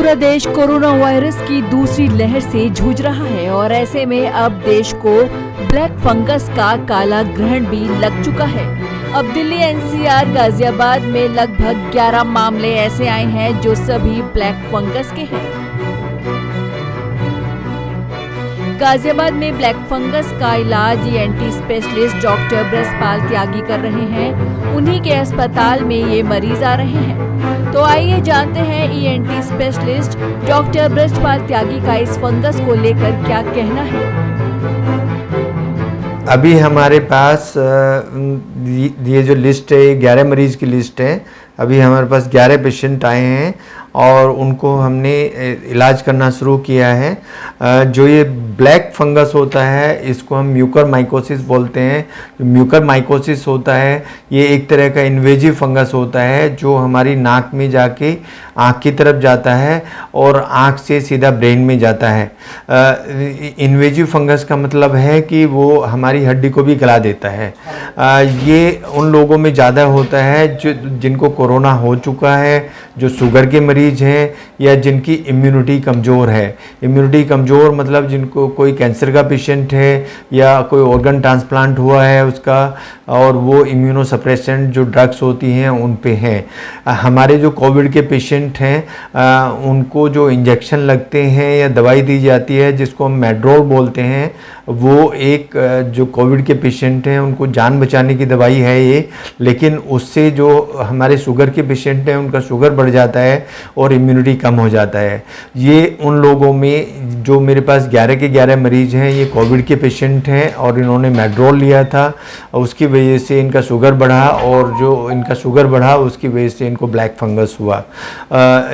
पूरा देश corona virus की दूसरी लहर से जूझ रहा है और ऐसे में अब देश को ब्लैक फंगस का काला ग्रहण भी लग चुका है। अब दिल्ली, एनसीआर, गाजियाबाद में लगभग 11 मामले ऐसे आए हैं जो सभी ब्लैक फंगस के हैं। गाजियाबाद में ब्लैक फंगस का इलाज ईएनटी स्पेशलिस्ट डॉक्टर ब्रजपाल त्यागी कर रहे हैं। उन्हीं के अस्पताल में ये मरीज आ रहे हैं। तो आइए जानते हैं ईएनटी स्पेशलिस्ट डॉक्टर ब्रजपाल त्यागी का इस फंगस को लेकर क्या कहना है। अभी हमारे पास ये जो लिस्ट है, 11 मरीज की लिस्ट है। अभी हमारे पास 11 पेशेंट आए हैं और उनको हमने इलाज करना शुरू किया है। जो ये ब्लैक फंगस होता है, इसको हम म्यूकरमाइकोसिस बोलते हैं। म्यूकरमाइकोसिस होता है, ये एक तरह का इन्वेजिव फंगस होता है जो हमारी नाक में जाके आँख की तरफ जाता है और आँख से सीधा ब्रेन में जाता है। इन्वेजिव फंगस का मतलब है कि वो हमारी हड्डी को भी गला देता है। ये उन लोगों में ज़्यादा होता है जिनको कोरोना हो चुका है, जो शुगर के मरीज हैं या जिनकी इम्यूनिटी कमज़ोर है। इम्यूनिटी कमज़ोर मतलब जिनको कोई कैंसर का पेशेंट है या कोई ऑर्गन ट्रांसप्लांट हुआ है उसका, और वो इम्यूनोसप्रेसेंट जो ड्रग्स होती हैं उन पे हैं। हमारे जो कोविड के पेशेंट हैं उनको जो इंजेक्शन लगते हैं या दवाई दी जाती है जिसको हम मेड्रोल बोलते हैं, वो एक जो कोविड के पेशेंट हैं उनको जान बचाने की दवाई है ये। लेकिन उससे जो हमारे शुगर के पेशेंट हैं उनका शुगर बढ़ जाता है और इम्यूनिटी कम हो जाता है। ये उन लोगों में जो मेरे पास 11 के 11 मरीज हैं, ये कोविड के पेशेंट हैं और इन्होंने मेड्रोल लिया था। उसकी वजह से इनका शुगर बढ़ा और जो इनका शुगर बढ़ा उसकी वजह से इनको ब्लैक फंगस हुआ।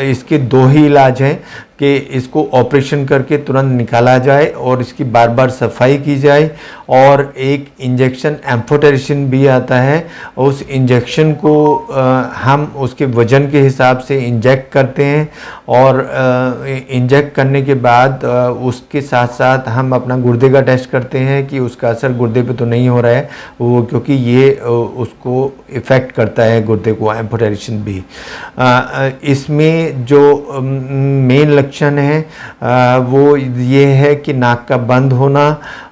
इसके 2 ही इलाज हैं कि इसको ऑपरेशन करके तुरंत निकाला जाए और इसकी बार बार सफाई की जाए, और एक इंजेक्शन एम्फोटेरिसिन भी आता है। उस इंजेक्शन को हम उसके वज़न के हिसाब से इंजेक्ट करते हैं और इंजेक्ट करने के बाद उसके साथ साथ हम अपना गुर्दे का टेस्ट करते हैं कि उसका असर गुर्दे पे तो नहीं हो रहा है वो, क्योंकि ये उसको इफ़ेक्ट करता है गुर्दे को, एम्फोटेरिसिन भी। इसमें जो मेन लक्षण है वो ये है कि नाक का बंद होना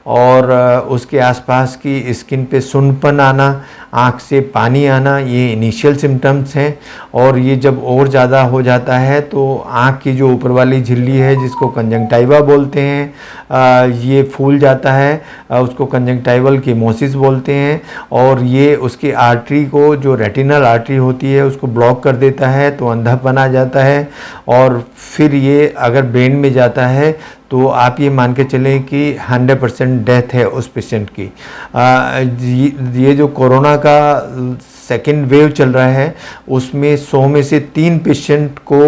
और उसके आसपास की स्किन पे सुन्नपन आना, आँख से पानी आना, ये इनिशियल सिम्टम्स हैं। और ये जब और ज़्यादा हो जाता है तो आँख की जो ऊपर वाली झिल्ली है जिसको कंजंक्टिवा बोलते हैं, ये फूल जाता है, उसको कंजंक्टिवल कीमोसिस बोलते हैं। और ये उसकी आर्टरी को, जो रेटिनल आर्टरी होती है, उसको ब्लॉक कर देता है तो अंधापन आ जाता है। और फिर ये अगर ब्रेन में जाता है तो आप ये मान के चलें कि 100% डेथ है उस पेशेंट की। ये जो कोरोना का सेकेंड वेव चल रहा है उसमें 100 में से 3 पेशेंट को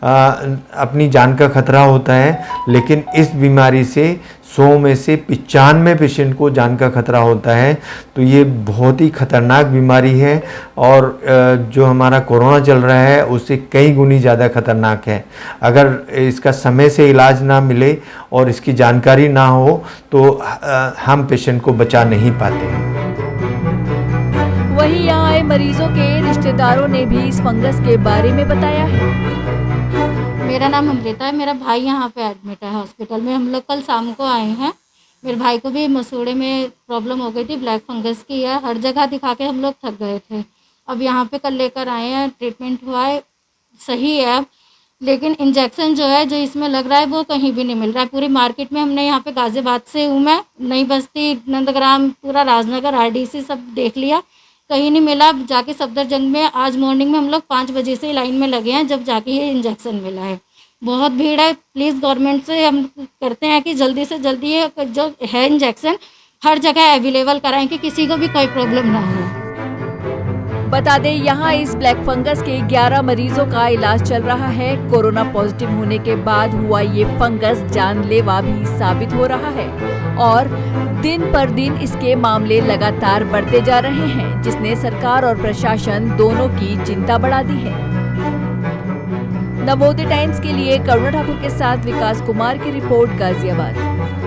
अपनी जान का खतरा होता है, लेकिन इस बीमारी से 100 में से 95 पेशेंट को जान का खतरा होता है। तो ये बहुत ही खतरनाक बीमारी है और जो हमारा कोरोना चल रहा है उससे कई गुनी ज़्यादा खतरनाक है। अगर इसका समय से इलाज ना मिले और इसकी जानकारी ना हो तो हम पेशेंट को बचा नहीं पाते हैं। वहीं यहाँ आए मरीजों के रिश्तेदारों ने भी इस फंगस के बारे में बताया है। मेरा नाम अमृता है। मेरा भाई यहाँ पे एडमिट है हॉस्पिटल में। हम लोग कल शाम को आए हैं। मेरे भाई को भी मसूड़े में प्रॉब्लम हो गई थी, ब्लैक फंगस की है। हर जगह दिखा के हम लोग थक गए थे। अब यहाँ पे कल लेकर आए हैं, ट्रीटमेंट हुआ है, सही है अब। लेकिन इंजेक्शन जो है, जो इसमें लग रहा है, वो कहीं भी नहीं मिल रहा है। पूरी मार्केट में हमने यहाँ पे गाजियाबाद से हूँ मैं, नई बस्ती, नंदग्राम, पूरा राजनगर, आरडीसी सब देख लिया, कहीं नहीं मिला। जाके सफदरजंग में आज मॉर्निंग में हम लोग 5 बजे से लाइन में लगे हैं, जब जाके ये इंजेक्शन मिला है। बहुत भीड़ है। प्लीज़ गवर्नमेंट से हम करते हैं कि जल्दी से जल्दी ये जो है इंजेक्शन हर जगह अवेलेबल कराएं कि किसी को भी कोई प्रॉब्लम ना हो। बता दें, यहाँ इस ब्लैक फंगस के 11 मरीजों का इलाज चल रहा है। कोरोना पॉजिटिव होने के बाद हुआ ये फंगस जानलेवा भी साबित हो रहा है और दिन पर दिन इसके मामले लगातार बढ़ते जा रहे हैं, जिसने सरकार और प्रशासन दोनों की चिंता बढ़ा दी है। नवोदय टाइम्स के लिए करुणा ठाकुर के साथ विकास कुमार की रिपोर्ट, गाजियाबाद।